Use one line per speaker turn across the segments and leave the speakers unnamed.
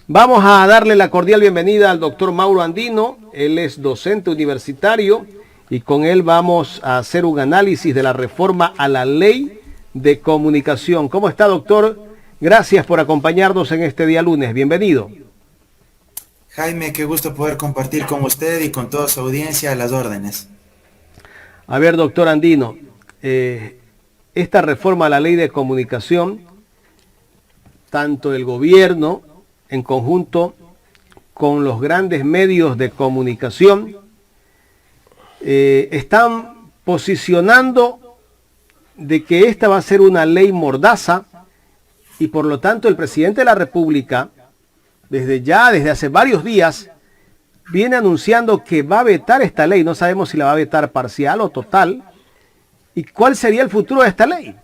Vamos a darle la cordial bienvenida al doctor Mauro Andino. Él es docente universitario y con él vamos a hacer un análisis de la reforma a la ley de comunicación. ¿Cómo está, doctor? Gracias por acompañarnos en este día lunes. Bienvenido.
Jaime, qué gusto poder compartir con usted y con toda su audiencia las órdenes.
A ver, doctor Andino, esta reforma a la ley de comunicación, tanto el gobierno en conjunto con los grandes medios de comunicación están posicionando de que esta va a ser una ley mordaza y por lo tanto el presidente de la República desde hace varios días viene anunciando que va a vetar esta ley. No sabemos si la va a vetar parcial o total. ¿Y cuál sería el futuro de esta ley?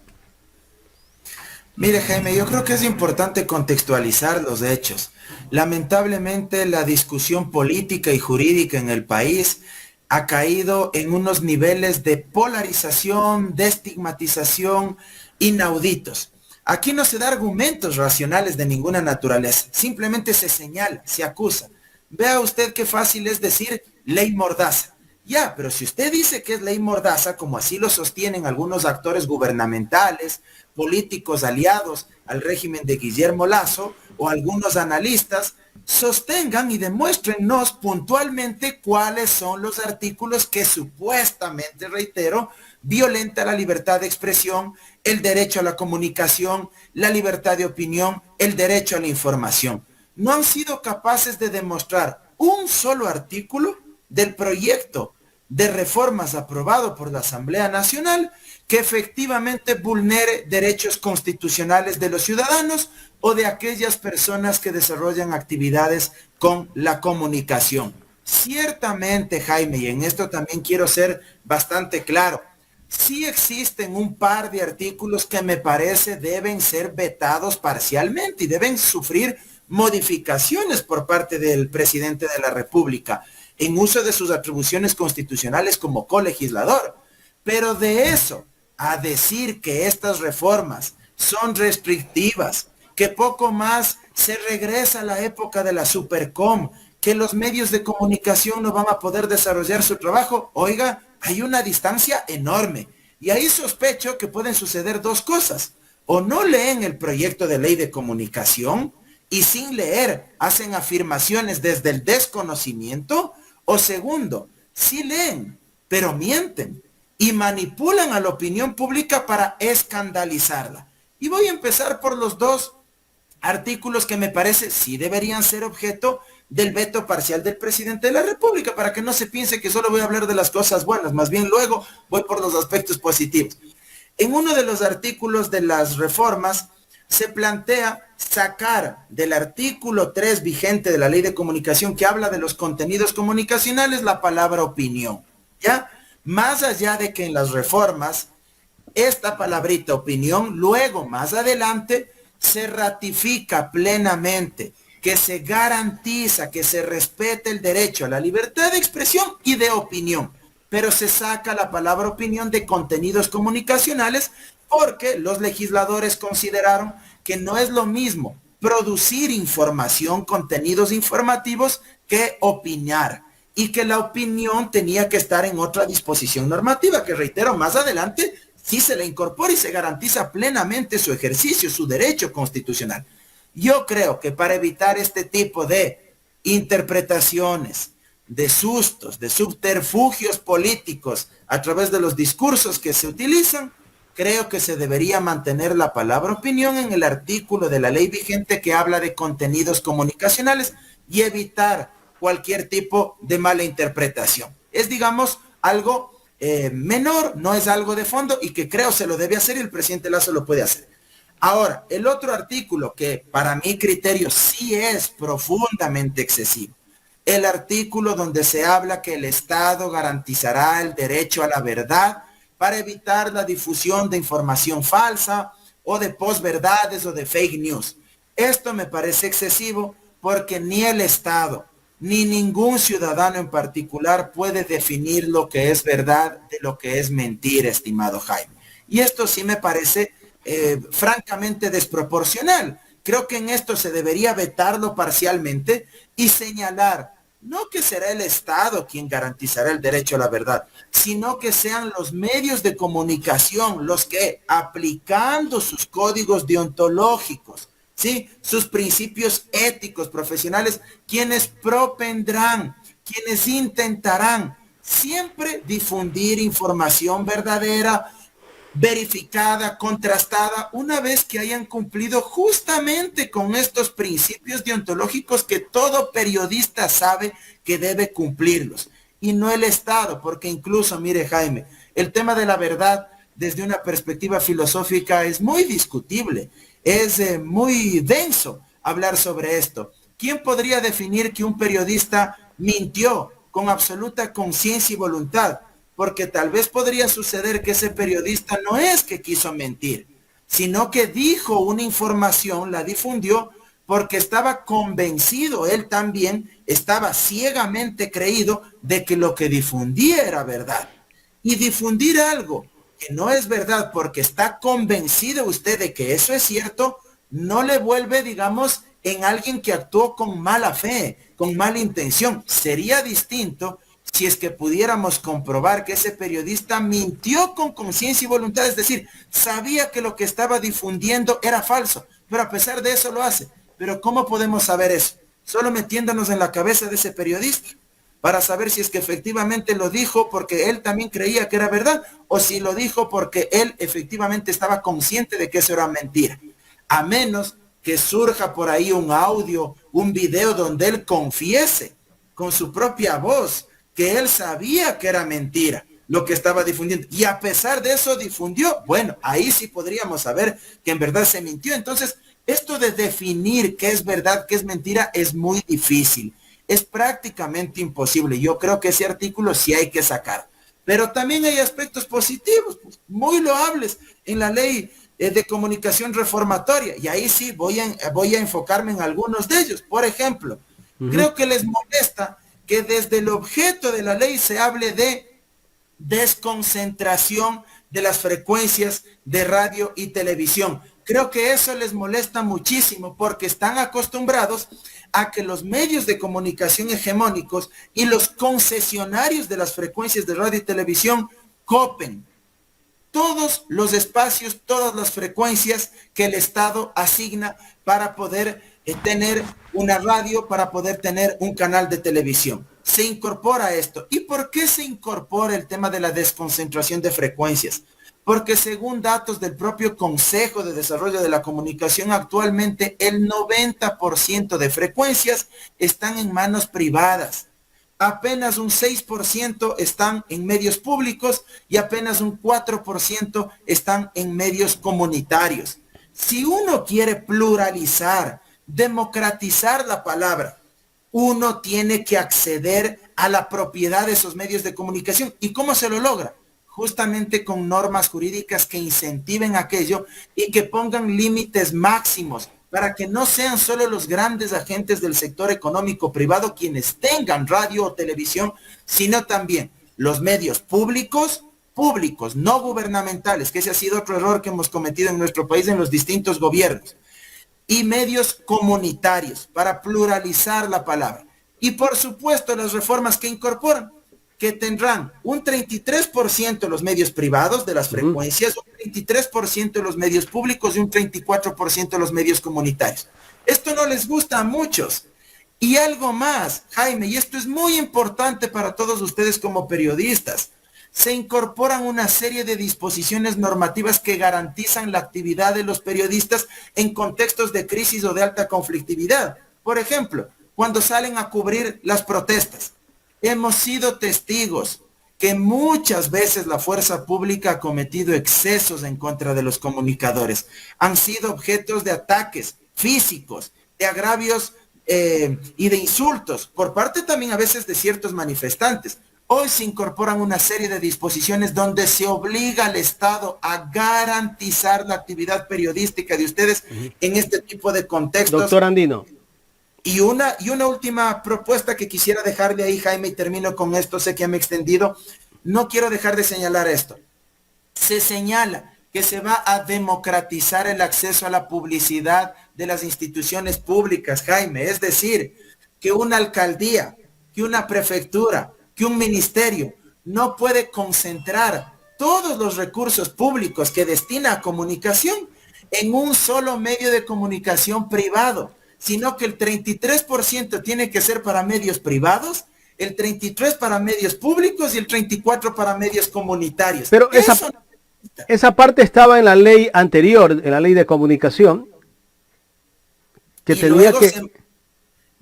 Mire, Jaime, yo creo que es importante contextualizar los hechos. Lamentablemente, la discusión política y jurídica en el país ha caído en unos niveles de polarización, de estigmatización inauditos. Aquí no se da argumentos racionales de ninguna naturaleza, simplemente se señala, se acusa. Vea usted qué fácil es decir ley mordaza. Ya, pero si usted dice que es ley mordaza, como así lo sostienen algunos actores gubernamentales, políticos aliados al régimen de Guillermo Lasso o algunos analistas, sostengan y demuéstrennos puntualmente cuáles son los artículos que supuestamente, reitero, violenta la libertad de expresión, el derecho a la comunicación, la libertad de opinión, el derecho a la información. No han sido capaces de demostrar un solo artículo del proyecto de reformas aprobado por la Asamblea Nacional que efectivamente vulnere derechos constitucionales de los ciudadanos o de aquellas personas que desarrollan actividades con la comunicación. Ciertamente, Jaime, y en esto también quiero ser bastante claro, sí existen un par de artículos que me parece deben ser vetados parcialmente y deben sufrir modificaciones por parte del presidente de la República en uso de sus atribuciones constitucionales como colegislador. Pero de eso a decir que estas reformas son restrictivas, que poco más se regresa a la época de la Supercom, que los medios de comunicación no van a poder desarrollar su trabajo, oiga, hay una distancia enorme. Y ahí sospecho que pueden suceder dos cosas. O no leen el proyecto de ley de comunicación y sin leer hacen afirmaciones desde el desconocimiento, o segundo, sí leen, pero mienten y manipulan a la opinión pública para escandalizarla. Y voy a empezar por los dos artículos que me parece sí deberían ser objeto del veto parcial del presidente de la República, para que no se piense que solo voy a hablar de las cosas buenas, más bien luego voy por los aspectos positivos. En uno de los artículos de las reformas se plantea sacar del artículo 3 vigente de la Ley de Comunicación, que habla de los contenidos comunicacionales, la palabra opinión, ¿ya? Más allá de que en las reformas esta palabrita opinión, luego más adelante se ratifica plenamente, que se garantiza, que se respete el derecho a la libertad de expresión y de opinión, pero se saca la palabra opinión de contenidos comunicacionales porque los legisladores consideraron que no es lo mismo producir información, contenidos informativos, que opinar, y que la opinión tenía que estar en otra disposición normativa, que reitero, más adelante sí se le incorpora y se garantiza plenamente su ejercicio, su derecho constitucional. Yo creo que para evitar este tipo de interpretaciones, de sustos, de subterfugios políticos a través de los discursos que se utilizan, creo que se debería mantener la palabra opinión en el artículo de la ley vigente que habla de contenidos comunicacionales y evitar cualquier tipo de mala interpretación. Es, digamos, algo menor, no es algo de fondo y que creo se lo debe hacer y el presidente Lasso lo puede hacer. Ahora, el otro artículo que para mi criterio sí es profundamente excesivo, el artículo donde se habla que el Estado garantizará el derecho a la verdad para evitar la difusión de información falsa o de posverdades o de fake news. Esto me parece excesivo porque ni el Estado ni ningún ciudadano en particular puede definir lo que es verdad de lo que es mentira, estimado Jaime. Y esto sí me parece francamente desproporcional, Creo que en esto se debería vetarlo parcialmente y señalar, no que será el Estado quien garantizará el derecho a la verdad, sino que sean los medios de comunicación los que, aplicando sus códigos deontológicos, ¿sí?, sus principios éticos, profesionales, quienes propendrán, quienes intentarán siempre difundir información verdadera, verificada, contrastada, una vez que hayan cumplido justamente con estos principios deontológicos que todo periodista sabe que debe cumplirlos, y no el Estado, porque incluso, mire Jaime, el tema de la verdad desde una perspectiva filosófica es muy discutible, es muy denso hablar sobre esto. ¿Quién podría definir que un periodista mintió con absoluta conciencia y voluntad? Porque tal vez podría suceder que ese periodista no es que quiso mentir, sino que dijo una información, la difundió porque estaba convencido, él también estaba ciegamente creído de que lo que difundía era verdad. Y difundir algo que no es verdad porque está convencido usted de que eso es cierto, no le vuelve, digamos, en alguien que actuó con mala fe, con mala intención. Sería distinto si es que pudiéramos comprobar que ese periodista mintió con conciencia y voluntad, es decir, sabía que lo que estaba difundiendo era falso, pero a pesar de eso lo hace. Pero ¿cómo podemos saber eso? Solo metiéndonos en la cabeza de ese periodista para saber si es que efectivamente lo dijo porque él también creía que era verdad, o si lo dijo porque él efectivamente estaba consciente de que eso era mentira. A menos que surja por ahí un audio, un video donde él confiese con su propia voz que él sabía que era mentira lo que estaba difundiendo, y a pesar de eso difundió. Bueno, ahí sí podríamos saber que en verdad se mintió. Entonces, esto de definir qué es verdad, qué es mentira, es muy difícil, es prácticamente imposible. Yo creo que ese artículo sí hay que sacar, pero también hay aspectos positivos, pues, muy loables en la ley de comunicación reformatoria, y ahí sí voy a enfocarme en algunos de ellos. Por ejemplo, creo que les molesta que desde el objeto de la ley se hable de desconcentración de las frecuencias de radio y televisión. Creo que eso les molesta muchísimo porque están acostumbrados a que los medios de comunicación hegemónicos y los concesionarios de las frecuencias de radio y televisión copen todos los espacios, todas las frecuencias que el Estado asigna para poder tener una radio, para poder tener un canal de televisión. Se incorpora esto. ¿Y por qué se incorpora el tema de la desconcentración de frecuencias? Porque según datos del propio Consejo de Desarrollo de la Comunicación, actualmente el 90% de frecuencias están en manos privadas. Apenas un 6% están en medios públicos y apenas un 4% están en medios comunitarios. Si uno quiere pluralizar, democratizar la palabra, uno tiene que acceder a la propiedad de esos medios de comunicación. ¿Y cómo se lo logra? Justamente con normas jurídicas que incentiven aquello y que pongan límites máximos para que no sean solo los grandes agentes del sector económico privado quienes tengan radio o televisión, sino también los medios públicos, no gubernamentales, que ese ha sido otro error que hemos cometido en nuestro país en los distintos gobiernos, y medios comunitarios para pluralizar la palabra. Y por supuesto las reformas que incorporan, que tendrán un 33% los medios privados de las frecuencias, un 33% los medios públicos y un 34% los medios comunitarios. Esto no les gusta a muchos. Y algo más, Jaime, y esto es muy importante para todos ustedes como periodistas, se incorporan una serie de disposiciones normativas que garantizan la actividad de los periodistas en contextos de crisis o de alta conflictividad. Por ejemplo, cuando salen a cubrir las protestas. Hemos sido testigos que muchas veces la fuerza pública ha cometido excesos en contra de los comunicadores. Han sido objetos de ataques físicos, de agravios y de insultos, por parte también a veces de ciertos manifestantes. Hoy se incorporan una serie de disposiciones donde se obliga al Estado a garantizar la actividad periodística de ustedes en este tipo de contextos.
Doctor Andino.
Y una última propuesta que quisiera dejarle ahí, Jaime, y termino con esto, sé que ya me he extendido. No quiero dejar de señalar esto. Se señala que se va a democratizar el acceso a la publicidad de las instituciones públicas, Jaime. Es decir, que una alcaldía, que una prefectura, que un ministerio no puede concentrar todos los recursos públicos que destina a comunicación en un solo medio de comunicación privado, sino que el 33% tiene que ser para medios privados, el 33% para medios públicos y el 34% para medios comunitarios.
Pero esa parte estaba en la ley anterior, en la ley de comunicación, que tenía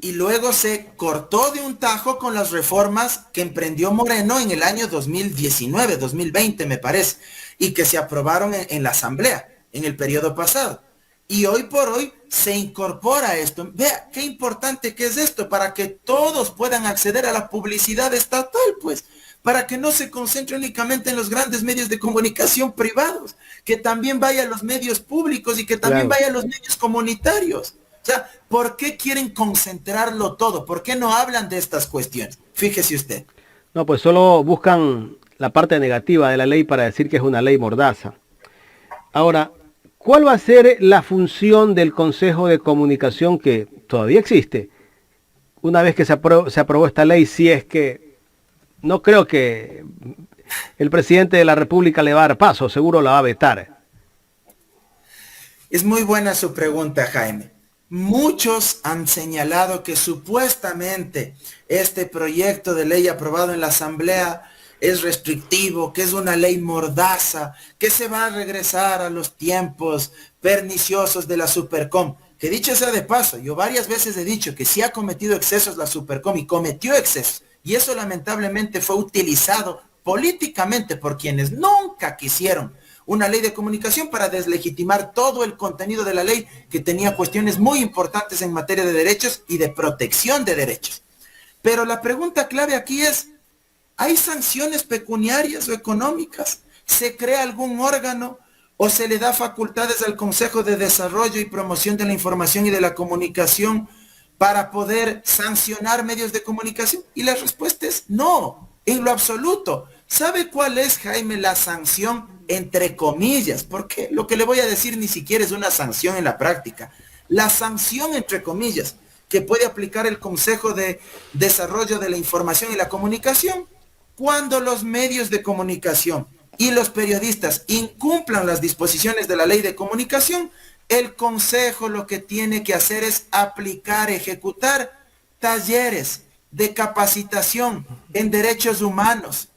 y luego se cortó de un tajo con las reformas que emprendió Moreno en el año 2019, 2020 me parece, y que se aprobaron en la Asamblea en el periodo pasado. Y hoy por hoy se incorpora esto. Vea qué importante que es esto para que todos puedan acceder a la publicidad estatal, pues, para que no se concentre únicamente en los grandes medios de comunicación privados, que también vaya a los medios públicos y que también vaya a los medios comunitarios. O sea, ¿por qué quieren concentrarlo todo? ¿Por qué no hablan de estas cuestiones? Fíjese usted.
No, pues solo buscan la parte negativa de la ley para decir que es una ley mordaza. Ahora, ¿cuál va a ser la función del Consejo de Comunicación que todavía existe? Una vez que se aprobó esta ley, si es que no creo que el presidente de la República le va a dar paso, seguro la va a vetar.
Es muy buena su pregunta, Jaime. Muchos han señalado que supuestamente este proyecto de ley aprobado en la Asamblea es restrictivo, que es una ley mordaza, que se va a regresar a los tiempos perniciosos de la Supercom. Que dicho sea de paso, yo varias veces he dicho que sí ha cometido excesos la Supercom y cometió excesos. Y eso lamentablemente fue utilizado políticamente por quienes nunca quisieron una ley de comunicación para deslegitimar todo el contenido de la ley que tenía cuestiones muy importantes en materia de derechos y de protección de derechos. Pero la pregunta clave aquí es, ¿hay sanciones pecuniarias o económicas? ¿Se crea algún órgano o se le da facultades al Consejo de Desarrollo y Promoción de la Información y de la Comunicación para poder sancionar medios de comunicación? Y la respuesta es no, en lo absoluto. ¿Sabe cuál es, Jaime, la sanción entre comillas? Porque lo que le voy a decir ni siquiera es una sanción en la práctica. La sanción entre comillas que puede aplicar el Consejo de Desarrollo de la Información y la Comunicación cuando los medios de comunicación y los periodistas incumplan las disposiciones de la ley de comunicación, el Consejo lo que tiene que hacer es aplicar, ejecutar talleres de capacitación en derechos humanos,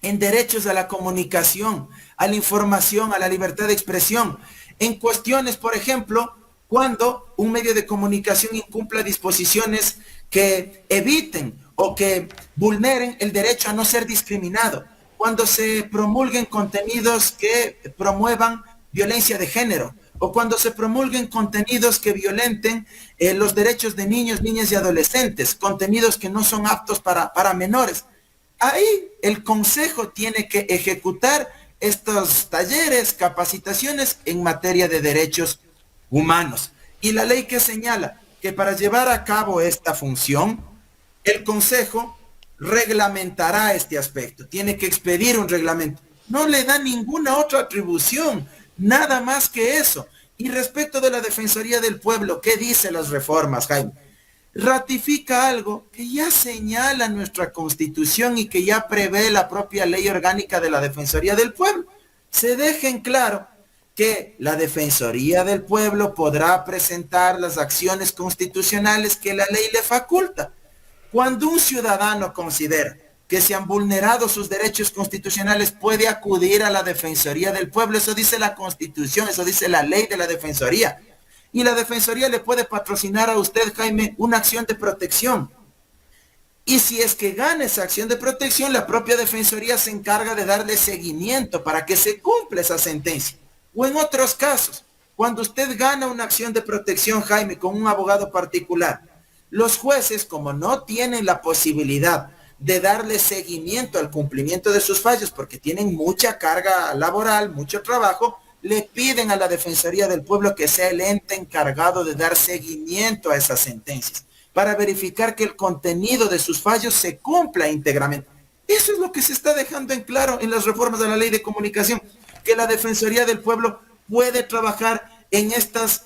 en derechos a la comunicación, a la información, a la libertad de expresión, en cuestiones, por ejemplo, cuando un medio de comunicación incumpla disposiciones que eviten o que vulneren el derecho a no ser discriminado, cuando se promulguen contenidos que promuevan violencia de género, o cuando se promulguen contenidos que violenten los derechos de niños, niñas y adolescentes, contenidos que no son aptos para menores. Ahí el Consejo tiene que ejecutar estos talleres, capacitaciones en materia de derechos humanos. Y la ley que señala que para llevar a cabo esta función, el Consejo reglamentará este aspecto, tiene que expedir un reglamento. No le da ninguna otra atribución, nada más que eso. Y respecto de la Defensoría del Pueblo, ¿qué dice las reformas, Jaime? Ratifica algo que ya señala nuestra Constitución y que ya prevé la propia ley orgánica de la Defensoría del Pueblo. Se deja en claro que la Defensoría del Pueblo podrá presentar las acciones constitucionales que la ley le faculta. Cuando un ciudadano considera que se han vulnerado sus derechos constitucionales, puede acudir a la Defensoría del Pueblo. Eso dice la Constitución, eso dice la ley de la Defensoría. Y la Defensoría le puede patrocinar a usted, Jaime, una acción de protección. Y si es que gana esa acción de protección, la propia Defensoría se encarga de darle seguimiento para que se cumpla esa sentencia. O en otros casos, cuando usted gana una acción de protección, Jaime, con un abogado particular, los jueces, como no tienen la posibilidad de darle seguimiento al cumplimiento de sus fallos, porque tienen mucha carga laboral, mucho trabajo, le piden a la Defensoría del Pueblo que sea el ente encargado de dar seguimiento a esas sentencias, para verificar que el contenido de sus fallos se cumpla íntegramente. Eso es lo que se está dejando en claro en las reformas de la ley de comunicación, que la Defensoría del Pueblo puede trabajar en estas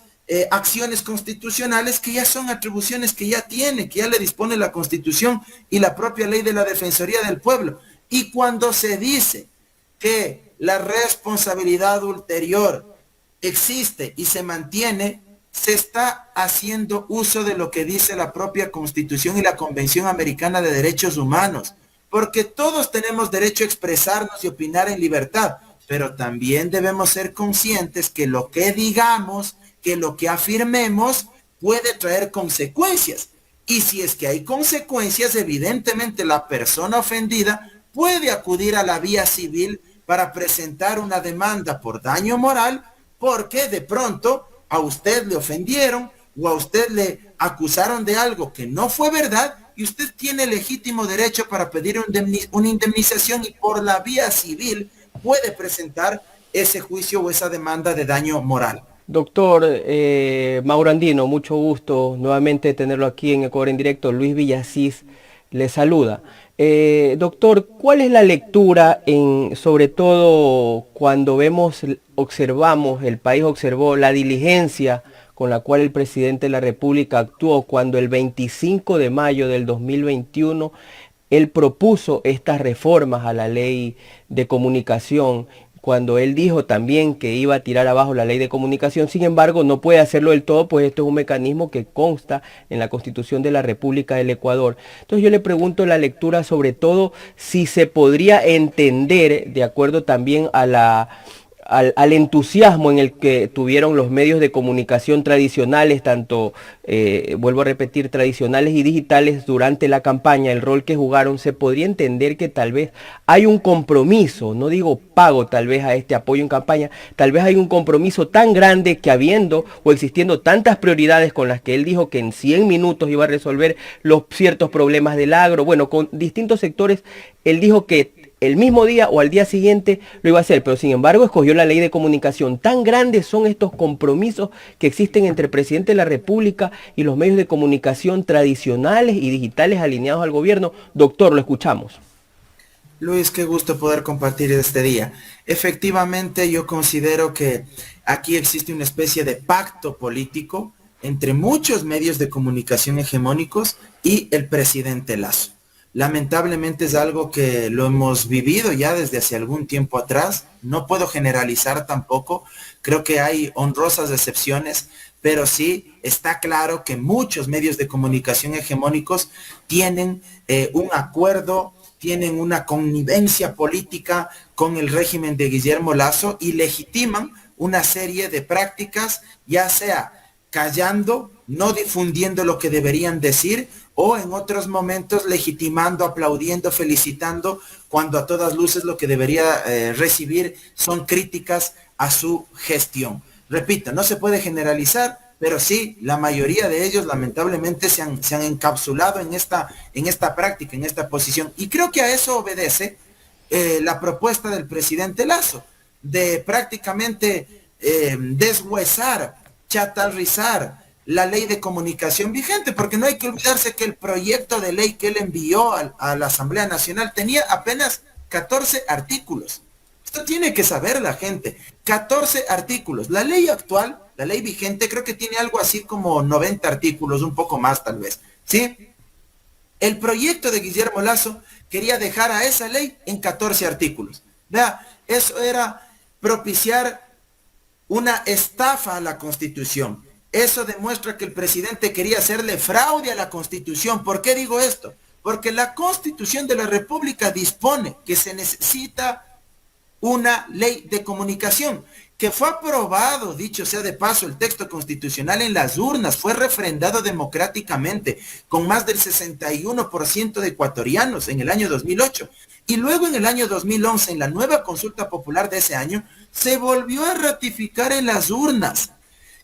acciones constitucionales que ya son atribuciones que ya tiene, que ya le dispone la Constitución y la propia ley de la Defensoría del Pueblo. Y cuando se dice que la responsabilidad ulterior existe y se mantiene, se está haciendo uso de lo que dice la propia Constitución y la Convención Americana de Derechos Humanos, porque todos tenemos derecho a expresarnos y opinar en libertad, pero también debemos ser conscientes que lo que digamos, que lo que afirmemos puede traer consecuencias. Y si es que hay consecuencias, evidentemente la persona ofendida puede acudir a la vía civil para presentar una demanda por daño moral, porque de pronto a usted le ofendieron o a usted le acusaron de algo que no fue verdad y usted tiene legítimo derecho para pedir una indemnización y por la vía civil puede presentar ese juicio o esa demanda de daño moral.
Doctor Mauro Andino, mucho gusto nuevamente tenerlo aquí en Ecuador en directo. Luis Villasís le saluda. Doctor, ¿cuál es la lectura sobre todo cuando observamos, el país observó la diligencia con la cual el presidente de la República actuó cuando el 25 de mayo del 2021 él propuso estas reformas a la ley de comunicación, cuando él dijo también que iba a tirar abajo la ley de comunicación? Sin embargo, no puede hacerlo del todo, pues esto es un mecanismo que consta en la Constitución de la República del Ecuador. Entonces yo le pregunto la lectura, sobre todo, si se podría entender, de acuerdo también al entusiasmo en el que tuvieron los medios de comunicación tradicionales, tanto, vuelvo a repetir, tradicionales y digitales durante la campaña, el rol que jugaron, se podría entender que tal vez hay un compromiso, no digo pago tal vez a este apoyo en campaña, tal vez hay un compromiso tan grande que habiendo o existiendo tantas prioridades con las que él dijo que en 100 minutos iba a resolver los ciertos problemas del agro, bueno, con distintos sectores, él dijo que el mismo día o al día siguiente lo iba a hacer, pero sin embargo escogió la ley de comunicación. Tan grandes son estos compromisos que existen entre el presidente de la República y los medios de comunicación tradicionales y digitales alineados al gobierno. Doctor, lo escuchamos.
Luis, qué gusto poder compartir este día. Efectivamente, yo considero que aquí existe una especie de pacto político entre muchos medios de comunicación hegemónicos y el presidente Lasso. Lamentablemente es algo que lo hemos vivido ya desde hace algún tiempo atrás. No puedo generalizar tampoco. Creo que hay honrosas excepciones, pero sí está claro que muchos medios de comunicación hegemónicos tienen un acuerdo, tienen una connivencia política con el régimen de Guillermo Lasso y legitiman una serie de prácticas, ya sea callando, no difundiendo lo que deberían decir, o en otros momentos legitimando, aplaudiendo, felicitando, cuando a todas luces lo que debería recibir son críticas a su gestión. Repito, no se puede generalizar, pero sí, la mayoría de ellos lamentablemente se han encapsulado en esta práctica, en esta posición. Y creo que a eso obedece la propuesta del presidente Lasso, de prácticamente deshuesar, chatarrizar la ley de comunicación vigente, porque no hay que olvidarse que el proyecto de ley que él envió a la Asamblea Nacional tenía apenas 14 artículos. Esto tiene que saber la gente. 14 artículos. La ley actual, la ley vigente, creo que tiene algo así como 90 artículos, un poco más tal vez. ¿Sí? El proyecto de Guillermo Lasso quería dejar a esa ley en 14 artículos. Vea, eso era propiciar una estafa a la Constitución. Eso demuestra que el presidente quería hacerle fraude a la Constitución. ¿Por qué digo esto? Porque la Constitución de la República dispone que se necesita una ley de comunicación, que fue aprobado, dicho sea de paso, el texto constitucional en las urnas, fue refrendado democráticamente con más del 61% de ecuatorianos en el año 2008. Y luego en el año 2011, en la nueva consulta popular de ese año, se volvió a ratificar en las urnas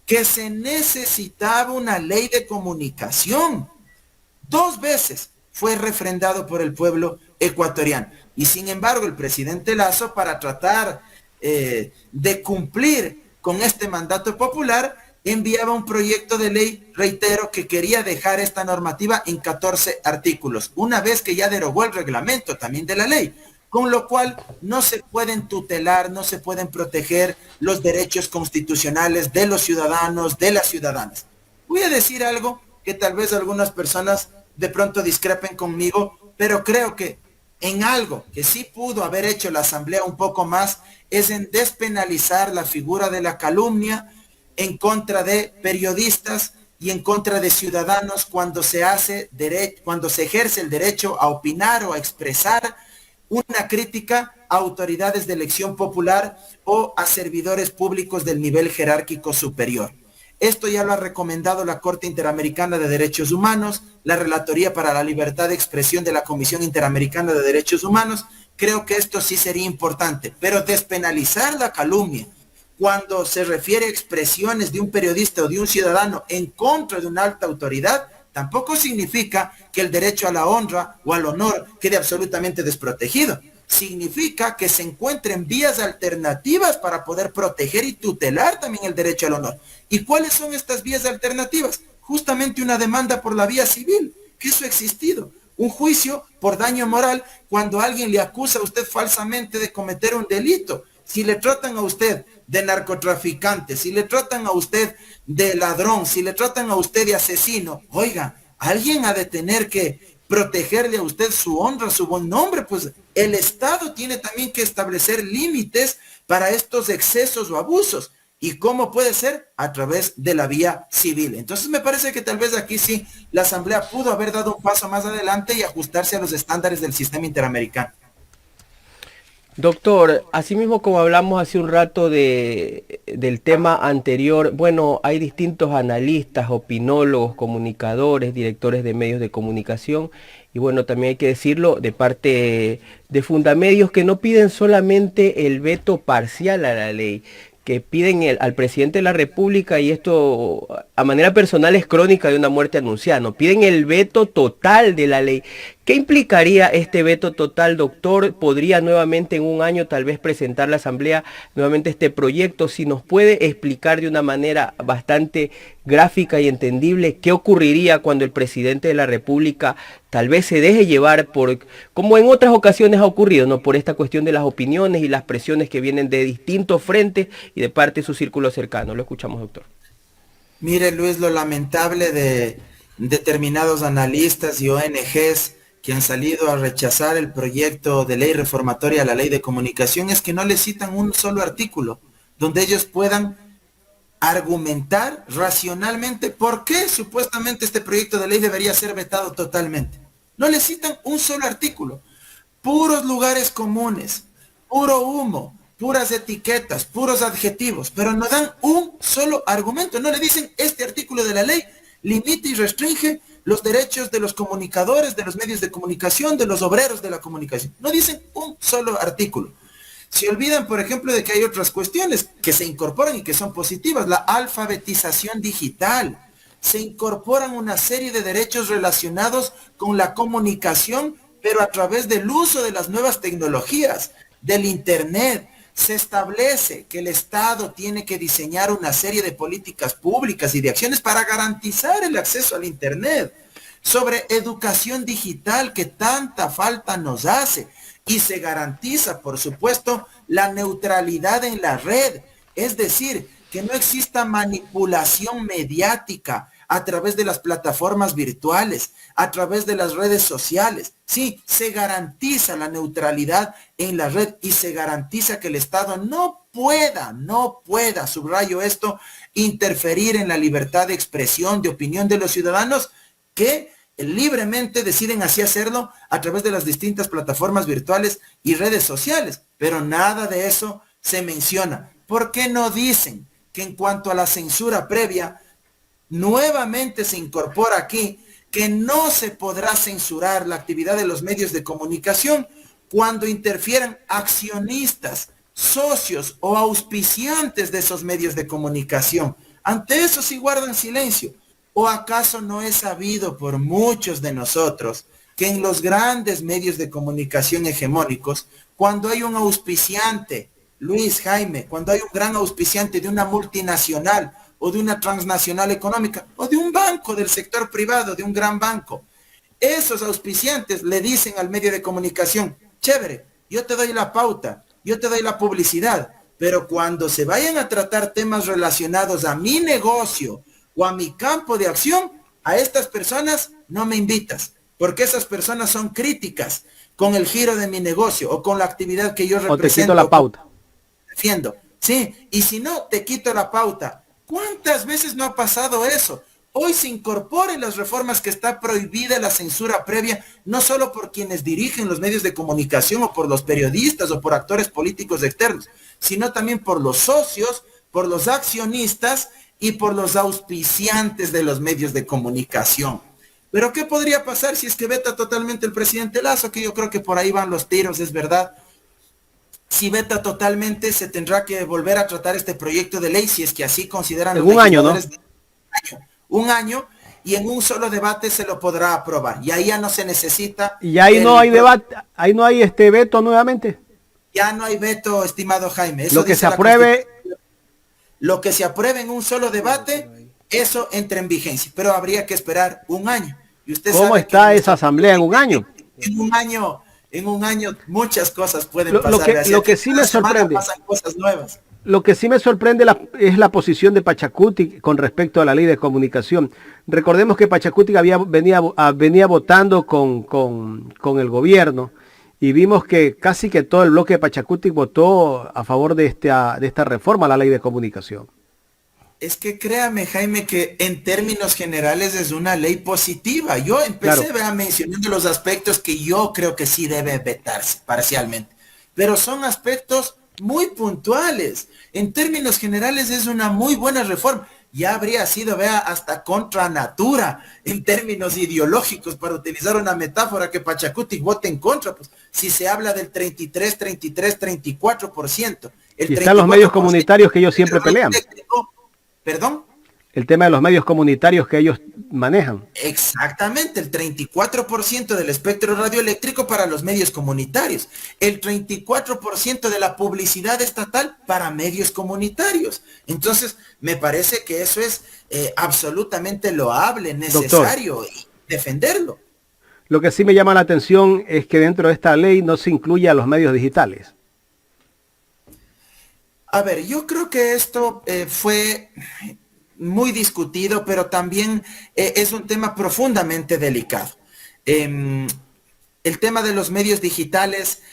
que se necesitaba una ley de comunicación. 2 veces fue refrendado por el pueblo ecuatoriano. Y sin embargo, el presidente Lasso, para tratar de cumplir con este mandato popular, enviaba un proyecto de ley, reitero, que quería dejar esta normativa en 14 artículos, una vez que ya derogó el reglamento también de la ley. con lo cual no se pueden tutelar, no se pueden proteger los derechos constitucionales de los ciudadanos, de las ciudadanas. Voy a decir algo que tal vez algunas personas de pronto discrepen conmigo, pero creo que en algo que sí pudo haber hecho la Asamblea un poco más es en despenalizar la figura de la calumnia en contra de periodistas y en contra de ciudadanos cuando se ejerce el derecho a opinar o a expresar una crítica a autoridades de elección popular o a servidores públicos del nivel jerárquico superior. Esto ya lo ha recomendado la Corte Interamericana de Derechos Humanos, la Relatoría para la Libertad de Expresión de la Comisión Interamericana de Derechos Humanos. Creo que esto sí sería importante, pero despenalizar la calumnia cuando se refiere a expresiones de un periodista o de un ciudadano en contra de una alta autoridad, tampoco significa que el derecho a la honra o al honor quede absolutamente desprotegido. Significa que se encuentren vías alternativas para poder proteger y tutelar también el derecho al honor. ¿Y cuáles son estas vías alternativas? Justamente una demanda por la vía civil, que eso ha existido. Un juicio por daño moral cuando alguien le acusa a usted falsamente de cometer un delito. Si le tratan a usted de narcotraficante, si le tratan a usted de ladrón, si le tratan a usted de asesino, oiga, alguien ha de tener que protegerle a usted su honra, su buen nombre, pues el Estado tiene también que establecer límites para estos excesos o abusos. ¿Y cómo puede ser? A través de la vía civil. Entonces me parece que tal vez aquí sí la Asamblea pudo haber dado un paso más adelante y ajustarse a los estándares del sistema interamericano.
Doctor, así mismo como hablamos hace un rato del tema anterior, bueno, hay distintos analistas, opinólogos, comunicadores, directores de medios de comunicación y bueno, también hay que decirlo de parte de Fundamedios que no piden solamente el veto parcial a la ley, que piden al presidente de la República, y esto a manera personal es crónica de una muerte anunciada, no piden el veto total de la ley. ¿Qué implicaría este veto total, doctor? ¿Podría nuevamente en un año tal vez presentar la Asamblea nuevamente este proyecto? Si nos puede explicar de una manera bastante gráfica y entendible qué ocurriría cuando el presidente de la República tal vez se deje llevar por, como en otras ocasiones ha ocurrido, ¿no? Por esta cuestión de las opiniones y las presiones que vienen de distintos frentes y de parte de su círculo cercano. Lo escuchamos, doctor.
Mire, Luis, lo lamentable de determinados analistas y ONGs que han salido a rechazar el proyecto de ley reformatoria a la ley de comunicación es que no le citan un solo artículo donde ellos puedan argumentar racionalmente por qué supuestamente este proyecto de ley debería ser vetado totalmente. No le citan un solo artículo. Puros lugares comunes, puro humo, puras etiquetas, puros adjetivos, pero no dan un solo argumento. No le dicen este artículo de la ley limita y restringe los derechos de los comunicadores, de los medios de comunicación, de los obreros de la comunicación. No dicen un solo artículo. Se olvidan, por ejemplo, de que hay otras cuestiones que se incorporan y que son positivas. La alfabetización digital. Se incorporan una serie de derechos relacionados con la comunicación, pero a través del uso de las nuevas tecnologías, del Internet. Se establece que el Estado tiene que diseñar una serie de políticas públicas y de acciones para garantizar el acceso al Internet. Sobre educación digital que tanta falta nos hace. Y se garantiza, por supuesto, la neutralidad en la red. Es decir, que no exista manipulación mediática a través de las plataformas virtuales, a través de las redes sociales. Sí, se garantiza la neutralidad en la red y se garantiza que el Estado no pueda, subrayo esto, interferir en la libertad de expresión, de opinión de los ciudadanos que libremente deciden así hacerlo a través de las distintas plataformas virtuales y redes sociales. Pero nada de eso se menciona. ¿Por qué no dicen que en cuanto a la censura previa, nuevamente se incorpora aquí que no se podrá censurar la actividad de los medios de comunicación cuando interfieran accionistas, socios o auspiciantes de esos medios de comunicación? Ante eso sí guardan silencio. ¿O acaso no es sabido por muchos de nosotros que en los grandes medios de comunicación hegemónicos, cuando hay un auspiciante, Luis, Jaime, cuando hay un gran auspiciante de una multinacional o de una transnacional económica o de un banco del sector privado, de un gran banco, esos auspiciantes le dicen al medio de comunicación, chévere, yo te doy la pauta, yo te doy la publicidad, pero cuando se vayan a tratar temas relacionados a mi negocio o a mi campo de acción, a estas personas no me invitas, porque esas personas son críticas con el giro de mi negocio o con la actividad que yo represento.
O te quito la pauta.
Defiendo. Sí, y si no, te quito la pauta. ¿Cuántas veces no ha pasado eso? Hoy se incorporan las reformas que está prohibida la censura previa, no solo por quienes dirigen los medios de comunicación o por los periodistas o por actores políticos externos, sino también por los socios, por los accionistas y por los auspiciantes de los medios de comunicación. Pero ¿qué podría pasar si es que veta totalmente el presidente Lazo? Que yo creo que por ahí van los tiros, es verdad. Si veta totalmente, se tendrá que volver a tratar este proyecto de ley, si es que así consideran
en
los
un año, ¿no?
Un año, y en un solo debate se lo podrá aprobar. Y ahí ya no se necesita.
Y ahí no hay debate, ahí no hay veto nuevamente.
Ya no hay veto, estimado Jaime. Eso
lo que se apruebe.
Lo que se apruebe en un solo debate, eso entra en vigencia. Pero habría que esperar un año. Y usted
¿Cómo
sabe
está esa asamblea en un año?
En un año muchas cosas pueden pasar.
Lo que sí me sorprende.
Pasan cosas nuevas.
Lo que sí me sorprende es la posición de Pachacuti con respecto a la ley de comunicación. Recordemos que Pachacuti venía votando con el gobierno y vimos que casi que todo el bloque de Pachacuti votó a favor de esta reforma a la ley de comunicación.
Es que créame, Jaime, que en términos generales es una ley positiva. Yo empecé mencionando los aspectos que yo creo que sí debe vetarse parcialmente, pero son aspectos muy puntuales. En términos generales es una muy buena reforma. Ya habría sido, hasta contra natura en términos ideológicos, para utilizar una metáfora, que Pachacuti vote en contra, pues si se habla del 33, 34%.
Y están los medios comunitarios que ellos siempre pelean.
¿Perdón?
El tema de los medios comunitarios que ellos manejan.
Exactamente, el 34% del espectro radioeléctrico para los medios comunitarios, el 34% de la publicidad estatal para medios comunitarios. Entonces, me parece que eso es absolutamente loable, necesario, Doctor, y defenderlo.
Lo que sí me llama la atención es que dentro de esta ley no se incluye a los medios digitales.
A ver, yo creo que esto fue muy discutido, pero también es un tema profundamente delicado. El tema de los medios digitales,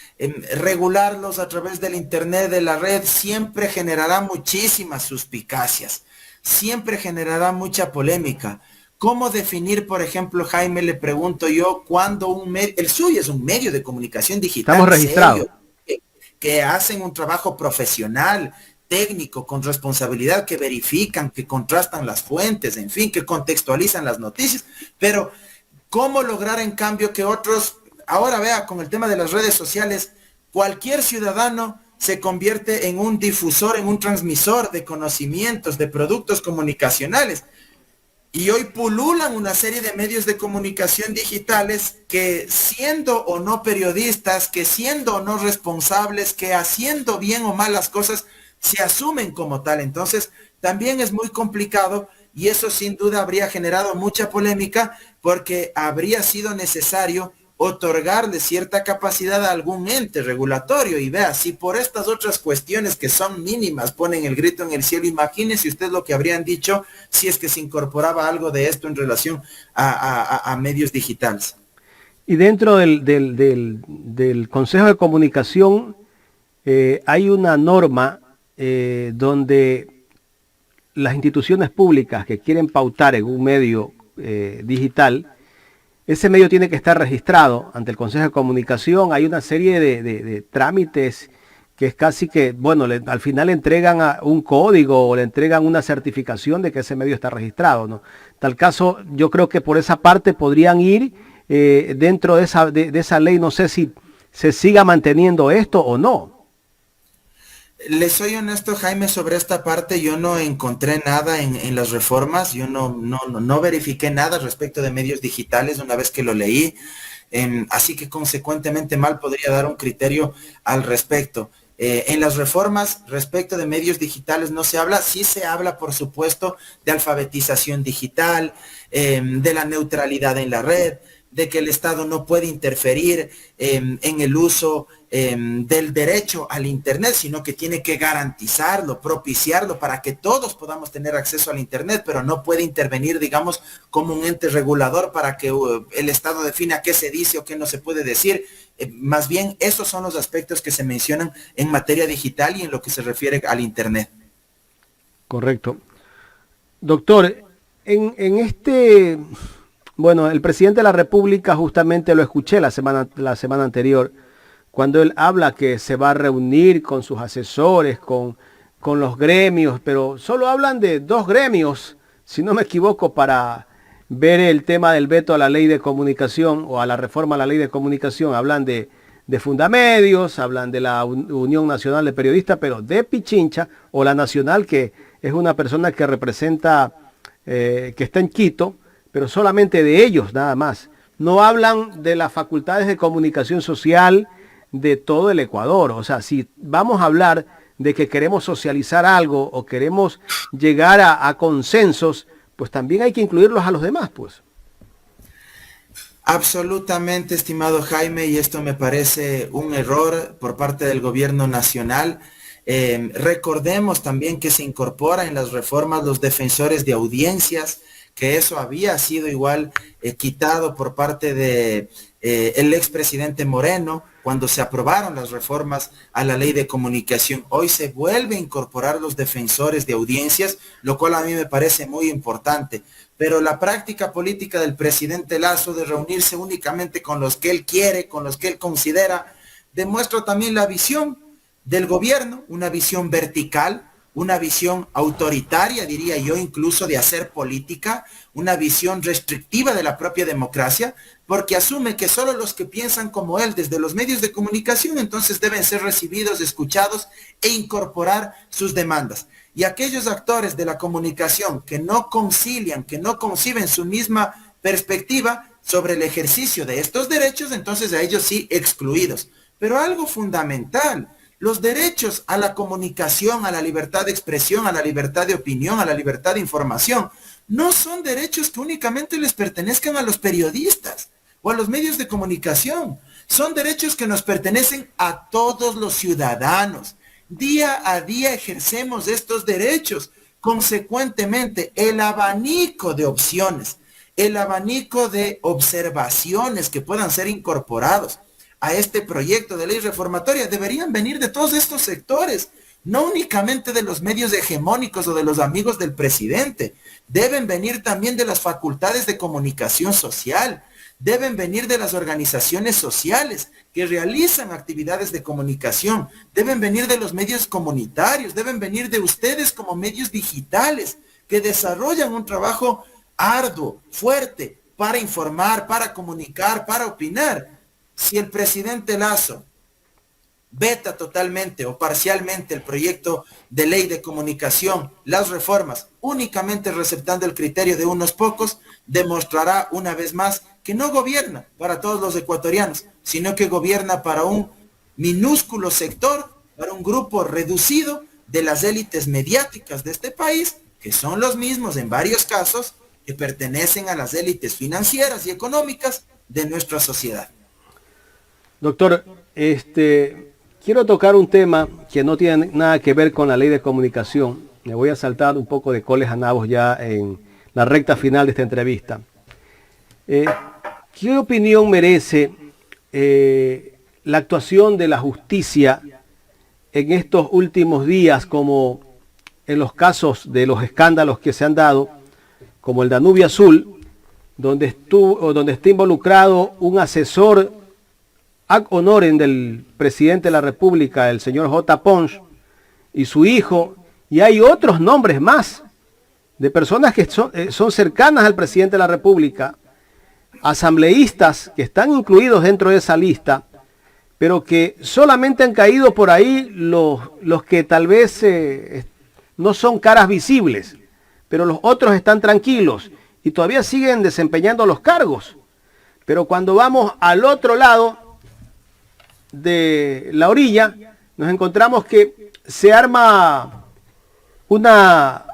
regularlos a través del internet, de la red, siempre generará muchísimas suspicacias, siempre generará mucha polémica. ¿Cómo definir, por ejemplo, Jaime, le pregunto yo, cuando el suyo es un medio de comunicación digital?
Estamos registrados.
Que hacen un trabajo profesional, técnico, con responsabilidad, que verifican, que contrastan las fuentes, en fin, que contextualizan las noticias, pero ¿cómo lograr en cambio que otros, ahora con el tema de las redes sociales, cualquier ciudadano se convierte en un difusor, en un transmisor de conocimientos, de productos comunicacionales? Y hoy pululan una serie de medios de comunicación digitales que, siendo o no periodistas, que siendo o no responsables, que haciendo bien o mal las cosas, se asumen como tal. Entonces, también es muy complicado, y eso sin duda habría generado mucha polémica, porque habría sido necesario otorgarle cierta capacidad a algún ente regulatorio. Y si por estas otras cuestiones que son mínimas ponen el grito en el cielo, imagínese usted lo que habrían dicho si es que se incorporaba algo de esto en relación a medios digitales.
Y dentro del Consejo de Comunicación hay una norma donde las instituciones públicas que quieren pautar en un medio digital, ese medio tiene que estar registrado ante el Consejo de Comunicación. Hay una serie de trámites que es casi que, bueno, al final le entregan un código o le entregan una certificación de que ese medio está registrado, ¿no? En tal caso, yo creo que por esa parte podrían ir dentro de esa ley. No sé si se siga manteniendo esto o no.
Le soy honesto, Jaime, sobre esta parte. Yo no encontré nada en las reformas. Yo no verifiqué nada respecto de medios digitales una vez que lo leí. Así que consecuentemente mal podría dar un criterio al respecto. En las reformas respecto de medios digitales no se habla. Sí se habla, por supuesto, de alfabetización digital, de la neutralidad en la red, de que el Estado no puede interferir en el uso del derecho al Internet, sino que tiene que garantizarlo, propiciarlo para que todos podamos tener acceso al Internet, pero no puede intervenir, digamos, como un ente regulador para que el Estado defina qué se dice o qué no se puede decir. Más bien, esos son los aspectos que se mencionan en materia digital y en lo que se refiere al Internet.
Correcto. Doctor, en este... Bueno, el presidente de la República justamente lo escuché la semana anterior, cuando él habla que se va a reunir con sus asesores, con los gremios, pero solo hablan de 2 gremios, si no me equivoco, para ver el tema del veto a la ley de comunicación o a la reforma a la ley de comunicación. Hablan de Fundamedios, hablan de la Unión Nacional de Periodistas, pero de Pichincha o la Nacional, que es una persona que representa, que está en Quito, pero solamente de ellos nada más. No hablan de las facultades de comunicación social de todo el Ecuador. O sea, si vamos a hablar de que queremos socializar algo o queremos llegar a consensos, pues también hay que incluirlos a los demás, pues.
Absolutamente, estimado Jaime, y esto me parece un error por parte del gobierno nacional. Recordemos también que se incorpora en las reformas los defensores de audiencias, que eso había sido igual quitado por parte de el expresidente Moreno cuando se aprobaron las reformas a la ley de comunicación. Hoy se vuelve a incorporar los defensores de audiencias, lo cual a mí me parece muy importante. Pero la práctica política del presidente Lasso de reunirse únicamente con los que él quiere, con los que él considera, demuestra también la visión del gobierno, una visión vertical, una visión autoritaria, diría yo, incluso de hacer política, una visión restrictiva de la propia democracia, porque asume que solo los que piensan como él desde los medios de comunicación entonces deben ser recibidos, escuchados e incorporar sus demandas. Y aquellos actores de la comunicación que no concilian, que no conciben su misma perspectiva sobre el ejercicio de estos derechos, entonces a ellos sí excluidos. Pero algo fundamental: los derechos a la comunicación, a la libertad de expresión, a la libertad de opinión, a la libertad de información, no son derechos que únicamente les pertenezcan a los periodistas o a los medios de comunicación. Son derechos que nos pertenecen a todos los ciudadanos. Día a día ejercemos estos derechos. Consecuentemente, el abanico de opciones, el abanico de observaciones que puedan ser incorporados a este proyecto de ley reformatoria deberían venir de todos estos sectores, no únicamente de los medios hegemónicos o de los amigos del presidente. Deben venir también de las facultades de comunicación social, deben venir de las organizaciones sociales que realizan actividades de comunicación, deben venir de los medios comunitarios, deben venir de ustedes como medios digitales que desarrollan un trabajo arduo, fuerte, para informar, para comunicar, para opinar. Si el presidente Lasso veta totalmente o parcialmente el proyecto de ley de comunicación, las reformas, únicamente receptando el criterio de unos pocos, demostrará una vez más que no gobierna para todos los ecuatorianos, sino que gobierna para un minúsculo sector, para un grupo reducido de las élites mediáticas de este país, que son los mismos en varios casos que pertenecen a las élites financieras y económicas de nuestra sociedad.
Doctor, quiero tocar un tema que no tiene nada que ver con la ley de comunicación. Me voy a saltar un poco de coles a nabos ya en la recta final de esta entrevista. ¿Qué opinión merece la actuación de la justicia en estos últimos días, como en los casos de los escándalos que se han dado, como el Danubio Azul, donde está involucrado un asesor ad honorem del presidente de la República, el señor J. Pons, y su hijo, y hay otros nombres más de personas que son cercanas al presidente de la República, asambleístas que están incluidos dentro de esa lista, pero que solamente han caído por ahí los que tal vez no son caras visibles, pero los otros están tranquilos y todavía siguen desempeñando los cargos. Pero cuando vamos al otro lado de la orilla, nos encontramos que se arma una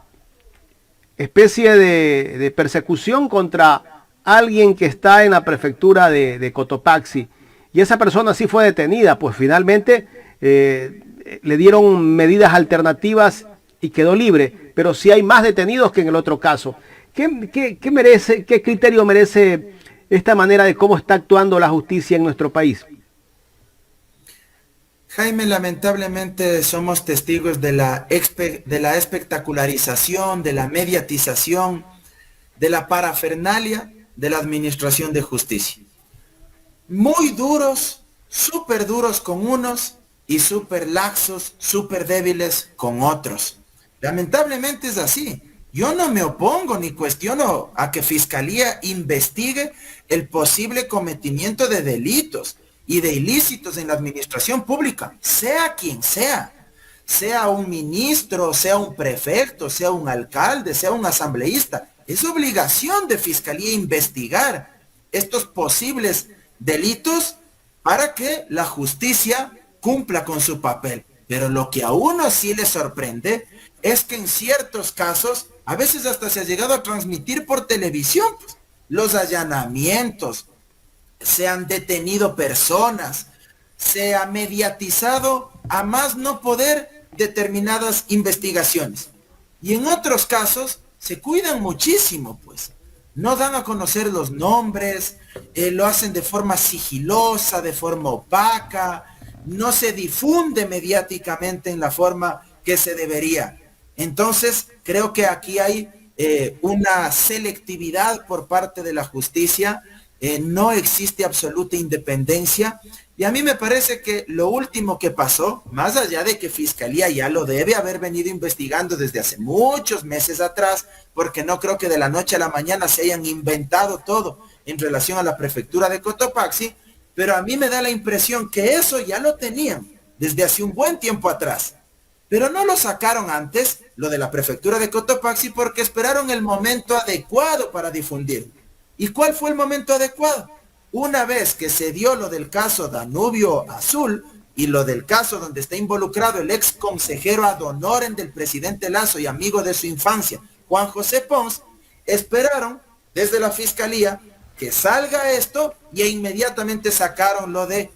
especie de persecución contra alguien que está en la prefectura de Cotopaxi y esa persona sí fue detenida, pues finalmente le dieron medidas alternativas y quedó libre, pero sí hay más detenidos que en el otro caso. ¿Qué criterio merece esta manera de cómo está actuando la justicia en nuestro país?
Jaime, lamentablemente somos testigos de la espectacularización, de la mediatización, de la parafernalia de la administración de justicia. Muy duros, súper duros con unos y súper laxos, súper débiles con otros. Lamentablemente es así. Yo no me opongo ni cuestiono a que Fiscalía investigue el posible cometimiento de delitos y de ilícitos en la administración pública, sea quien sea un ministro, sea un prefecto, sea un alcalde, sea un asambleísta. Es obligación de Fiscalía investigar estos posibles delitos para que la justicia cumpla con su papel. Pero lo que a uno sí le sorprende es que en ciertos casos, a veces hasta se ha llegado a transmitir por televisión, pues, los allanamientos, se han detenido personas, se ha mediatizado a más no poder determinadas investigaciones. Y en otros casos se cuidan muchísimo, pues. No dan a conocer los nombres, lo hacen de forma sigilosa, de forma opaca, no se difunde mediáticamente en la forma que se debería. Entonces, creo que aquí hay una selectividad por parte de la justicia, no existe absoluta independencia, y a mí me parece que lo último que pasó, más allá de que Fiscalía ya lo debe haber venido investigando desde hace muchos meses atrás, porque no creo que de la noche a la mañana se hayan inventado todo en relación a la prefectura de Cotopaxi, pero a mí me da la impresión que eso ya lo tenían desde hace un buen tiempo atrás. Pero no lo sacaron antes, lo de la prefectura de Cotopaxi, porque esperaron el momento adecuado para difundirlo. ¿Y cuál fue el momento adecuado? Una vez que se dio lo del caso Danubio Azul y lo del caso donde está involucrado el ex consejero ad honorem del presidente Lasso y amigo de su infancia, Juan José Pons, esperaron desde la Fiscalía que salga esto y inmediatamente sacaron lo de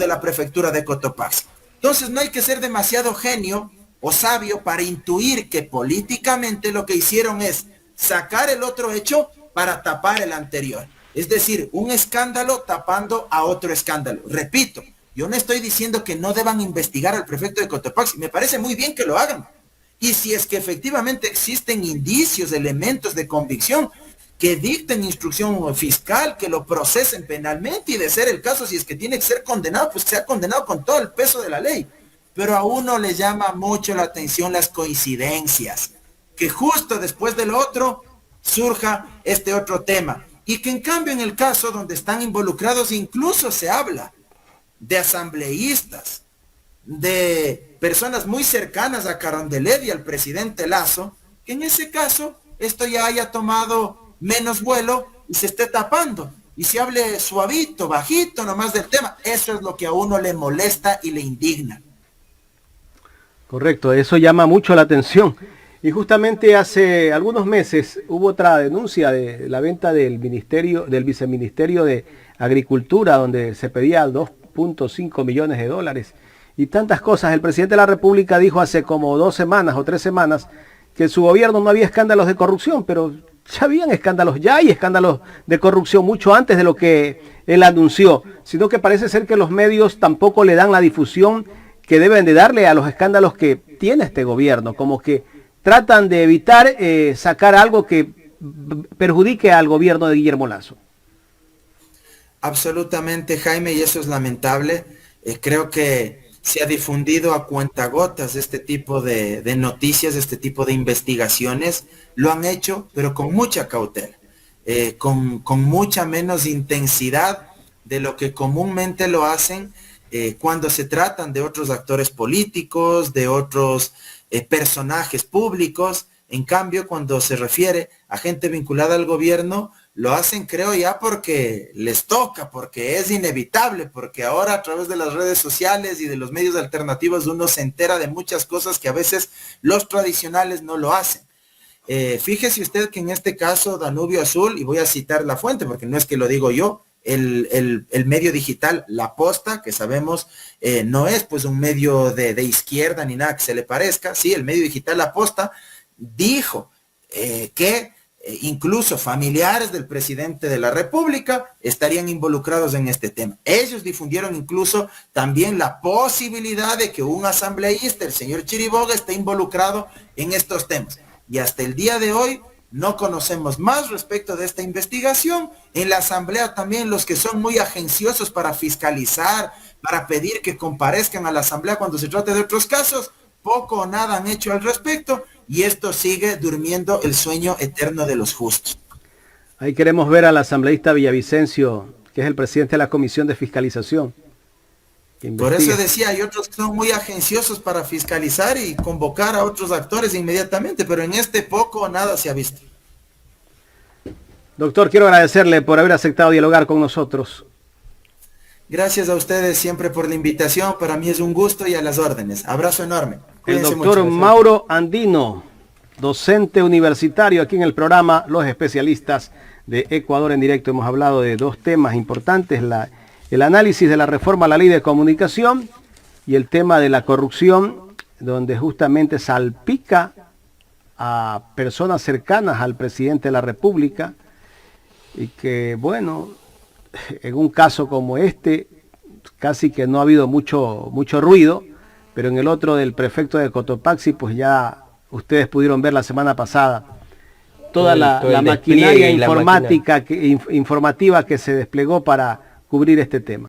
la prefectura de Cotopaxi. Entonces no hay que ser demasiado genio o sabio para intuir que políticamente lo que hicieron es sacar el otro hecho para tapar el anterior. Es decir, un escándalo tapando a otro escándalo. Repito, yo no estoy diciendo que no deban investigar al prefecto de Cotopaxi. Me parece muy bien que lo hagan. Y si es que efectivamente existen indicios, elementos de convicción, que dicten instrucción fiscal, que lo procesen penalmente, y de ser el caso, si es que tiene que ser condenado, pues sea condenado con todo el peso de la ley. Pero a uno le llama mucho la atención las coincidencias, que justo después de lo otro surja este otro tema, y que en cambio en el caso donde están involucrados incluso se habla de asambleístas, de personas muy cercanas a Carondelet y al presidente Lasso, que en ese caso esto ya haya tomado menos vuelo y se esté tapando y se hable suavito, bajito nomás del tema. Eso es lo que a uno le molesta y le indigna.
Correcto, eso llama mucho la atención. Y justamente hace algunos meses hubo otra denuncia de la venta del viceministerio de Agricultura, donde se pedía 2.5 millones de dólares y tantas cosas. El presidente de la República dijo hace como 2 semanas o 3 semanas que en su gobierno no había escándalos de corrupción, pero ya habían escándalos, ya hay escándalos de corrupción mucho antes de lo que él anunció, sino que parece ser que los medios tampoco le dan la difusión que deben de darle a los escándalos que tiene este gobierno, como que tratan de evitar sacar algo que perjudique al gobierno de Guillermo Lasso.
Absolutamente, Jaime, y eso es lamentable. Creo que se ha difundido a cuentagotas este tipo de noticias, este tipo de investigaciones. Lo han hecho, pero con mucha cautela, con mucha menos intensidad de lo que comúnmente lo hacen cuando se tratan de otros actores políticos, de otros personajes públicos. En cambio, cuando se refiere a gente vinculada al gobierno, lo hacen, creo, ya porque les toca, porque es inevitable, porque ahora a través de las redes sociales y de los medios alternativos uno se entera de muchas cosas que a veces los tradicionales no lo hacen. Fíjese usted que en este caso Danubio Azul, y voy a citar la fuente porque no es que lo digo yo, el medio digital La Posta, que sabemos no es pues un medio de izquierda ni nada que se le parezca, sí, el medio digital La Posta dijo que incluso familiares del presidente de la República estarían involucrados en este tema. Ellos difundieron incluso también la posibilidad de que un asambleísta, el señor Chiriboga, esté involucrado en estos temas. Y hasta el día de hoy no conocemos más respecto de esta investigación. En la asamblea también los que son muy agenciosos para fiscalizar, para pedir que comparezcan a la asamblea cuando se trate de otros casos, poco o nada han hecho al respecto, y esto sigue durmiendo el sueño eterno de los justos.
Ahí queremos ver al asambleísta Villavicencio, que es el presidente de la Comisión de Fiscalización.
Por eso decía, hay otros que son muy agenciosos para fiscalizar y convocar a otros actores inmediatamente, pero en este poco o nada se ha visto.
Doctor, quiero agradecerle por haber aceptado dialogar con nosotros.
Gracias a ustedes siempre por la invitación, para mí es un gusto y a las órdenes. Abrazo enorme. Cuídense
El doctor
mucho.
Mauro Andino, docente universitario aquí en el programa Los Especialistas de Ecuador en Directo. Hemos hablado de dos temas importantes, el análisis de la reforma a la ley de comunicación y el tema de la corrupción, donde justamente salpica a personas cercanas al presidente de la República y que, bueno, en un caso como este casi que no ha habido mucho ruido, pero en el otro del prefecto de Cotopaxi, pues ya ustedes pudieron ver la semana pasada toda la maquinaria informática informativa que se desplegó para cubrir este tema.